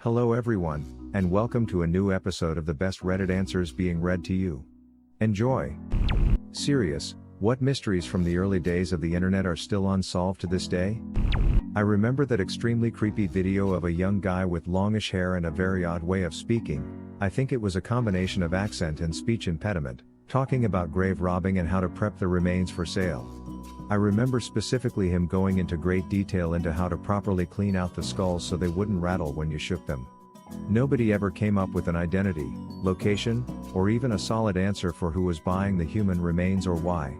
Hello everyone, and welcome to a new episode of the best Reddit answers being read to you. Enjoy! Serious, what mysteries from the early days of the internet are still unsolved to this day? I remember that extremely creepy video of a young guy with longish hair and a very odd way of speaking. I think it was a combination of accent and speech impediment, talking about grave robbing and how to prep the remains for sale. I remember specifically him going into great detail into how to properly clean out the skulls so they wouldn't rattle when you shook them. Nobody ever came up with an identity, location, or even a solid answer for who was buying the human remains or why.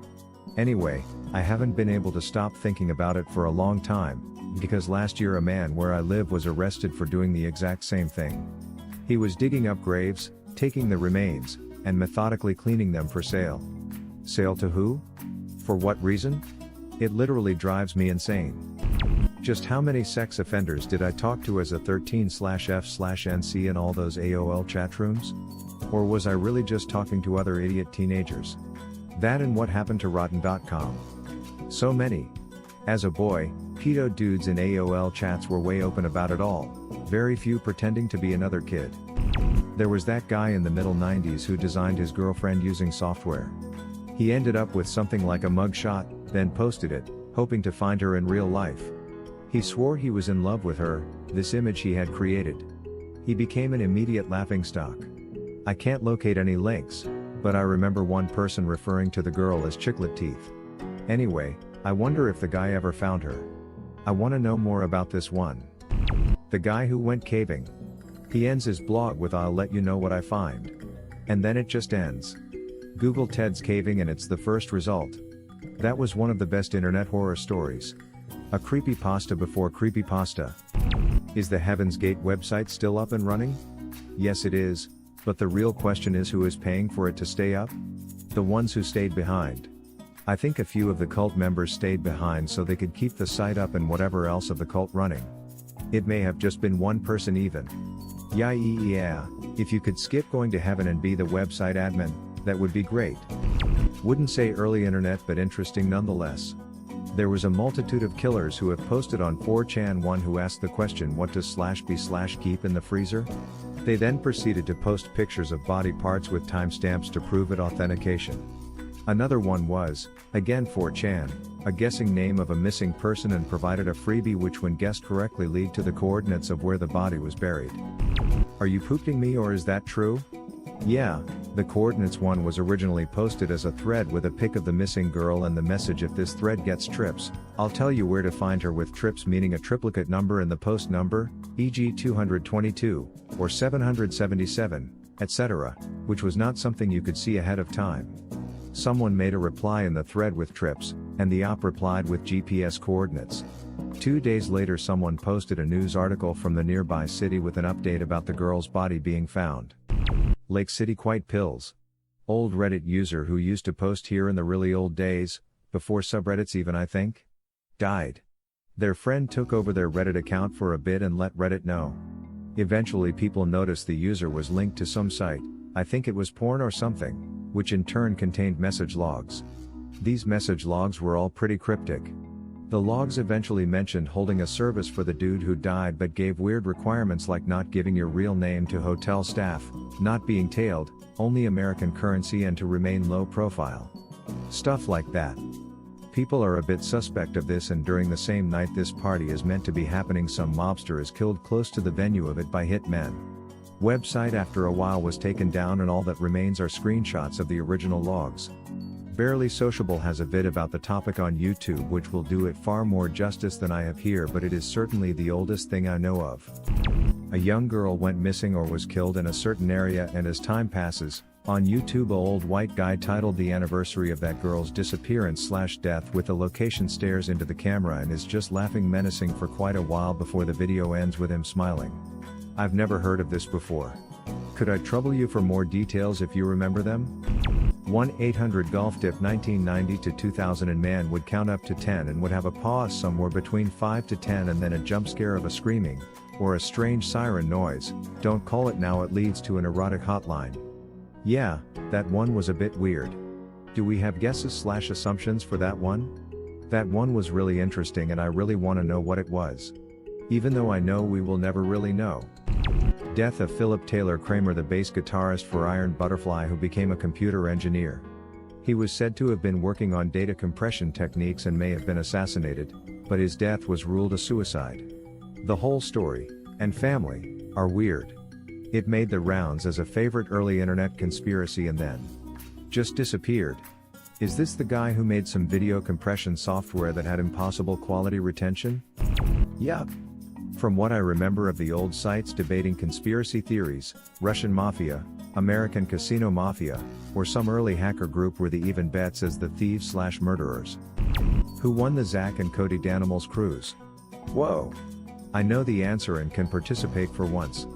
Anyway, I haven't been able to stop thinking about it for a long time, because last year a man where I live was arrested for doing the exact same thing. He was digging up graves, taking the remains, and methodically cleaning them for sale. Sale to who? For what reason? It literally drives me insane. Just how many sex offenders did I talk to as a 13/F/NC in all those AOL chat rooms? Or was I really just talking to other idiot teenagers? That and what happened to Rotten.com. So many. As a boy, pedo dudes in AOL chats were way open about it all, very few pretending to be another kid. There was that guy in the middle 90s who designed his girlfriend using software. He ended up with something like a mugshot, then posted it, hoping to find her in real life. He swore he was in love with her, this image he had created. He became an immediate laughingstock. I can't locate any links, but I remember one person referring to the girl as Chiclet Teeth. Anyway, I wonder if the guy ever found her. I want to know more about this one. The guy who went caving. He ends his blog with "I'll let you know what I find." And then it just ends. Google Ted's caving and it's the first result. That was one of the best internet horror stories. A creepypasta before creepypasta. Is the Heaven's Gate website still up and running? Yes it is, but the real question is who is paying for it to stay up? The ones who stayed behind. I think a few of the cult members stayed behind so they could keep the site up and whatever else of the cult running. It may have just been one person even. Yeah, if you could skip going to heaven and be the website admin, that would be great. Wouldn't say early internet but interesting nonetheless. There was a multitude of killers who have posted on 4chan. One who asked the question, what does /b/keep in the freezer? They then proceeded to post pictures of body parts with timestamps to prove it authentication. Another one was, again 4chan, a guessing name of a missing person and provided a freebie which when guessed correctly lead to the coordinates of where the body was buried. Are you pooping me or is that true? Yeah, the coordinates one was originally posted as a thread with a pic of the missing girl and the message, if this thread gets trips, I'll tell you where to find her, with trips meaning a triplicate number in the post number, e.g. 222, or 777, etc., which was not something you could see ahead of time. Someone made a reply in the thread with trips, and the op replied with GPS coordinates. 2 days later someone posted a news article from the nearby city with an update about the girl's body being found. Lake City Quite Pills. Old Reddit user who used to post here in the really old days, before subreddits even I think, died. Their friend took over their Reddit account for a bit and let Reddit know. Eventually people noticed the user was linked to some site, I think it was porn or something, which in turn contained message logs. These message logs were all pretty cryptic. The logs eventually mentioned holding a service for the dude who died but gave weird requirements like not giving your real name to hotel staff, not being tailed, only American currency and to remain low profile. Stuff like that. People are a bit suspect of this, and during the same night this party is meant to be happening some mobster is killed close to the venue of it by hitmen. Website after a while was taken down and all that remains are screenshots of the original logs. Barely Sociable has a vid about the topic on YouTube which will do it far more justice than I have here, but it is certainly the oldest thing I know of. A young girl went missing or was killed in a certain area, and as time passes, on YouTube a old white guy titled the anniversary of that girl's disappearance/death with the location stares into the camera and is just laughing menacing for quite a while before the video ends with him smiling. I've never heard of this before. Could I trouble you for more details if you remember them? 1-800-GOLF-DIP 1990 to 2000 and man would count up to 10 and would have a pause somewhere between 5 to 10 and then a jump scare of a screaming, or a strange siren noise. Don't call it now, it leads to an erotic hotline. Yeah, that one was a bit weird. Do we have guesses/assumptions for that one? That one was really interesting and I really want to know what it was. Even though I know we will never really know. Death of Philip Taylor Kramer, the bass guitarist for Iron Butterfly who became a computer engineer. He was said to have been working on data compression techniques and may have been assassinated, but his death was ruled a suicide. The whole story, and family, are weird. It made the rounds as a favorite early internet conspiracy and then just disappeared. Is this the guy who made some video compression software that had impossible quality retention? Yup. From what I remember of the old sites debating conspiracy theories, Russian Mafia, American Casino Mafia, or some early hacker group were the even bets as the thieves/murderers. Who won the Zach and Cody Danimals cruise? Whoa! I know the answer and can participate for once.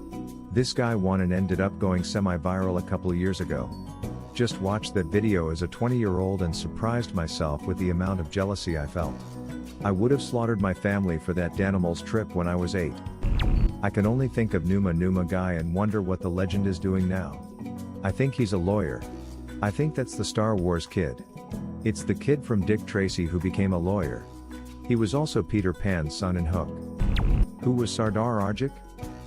This guy won and ended up going semi-viral a couple years ago. Just watched that video as a 20-year-old and surprised myself with the amount of jealousy I felt. I would have slaughtered my family for that Danimals trip when I was 8. I can only think of Numa guy and wonder what the legend is doing now. I think he's a lawyer. I think that's the Star Wars kid. It's the kid from Dick Tracy who became a lawyer. He was also Peter Pan's son in Hook. Who was Sardar Argic?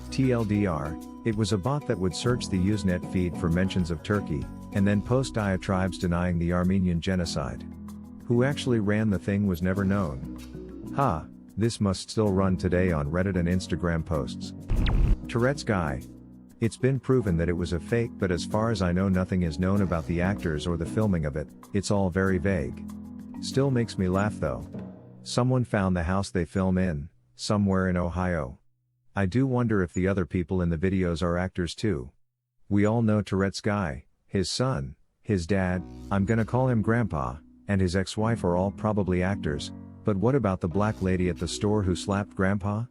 TLDR, it was a bot that would search the Usenet feed for mentions of Turkey, and then post diatribes denying the Armenian genocide. Who actually ran the thing was never known. Ha, this must still run today on Reddit and Instagram posts. Tourette's guy. It's been proven that it was a fake, but as far as I know nothing is known about the actors or the filming of it. It's all very vague. Still makes me laugh though. Someone found the house they film in, somewhere in Ohio. I do wonder if the other people in the videos are actors too. We all know Tourette's guy, his son, his dad, I'm gonna call him Grandpa, and his ex-wife are all probably actors, but what about the black lady at the store who slapped Grandpa?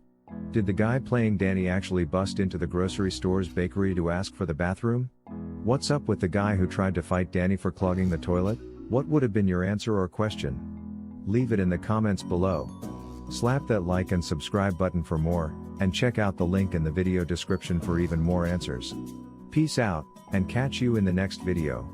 Did the guy playing Danny actually bust into the grocery store's bakery to ask for the bathroom? What's up with the guy who tried to fight Danny for clogging the toilet? What would have been your answer or question? Leave it in the comments below. Slap that like and subscribe button for more, and check out the link in the video description for even more answers. Peace out, and catch you in the next video.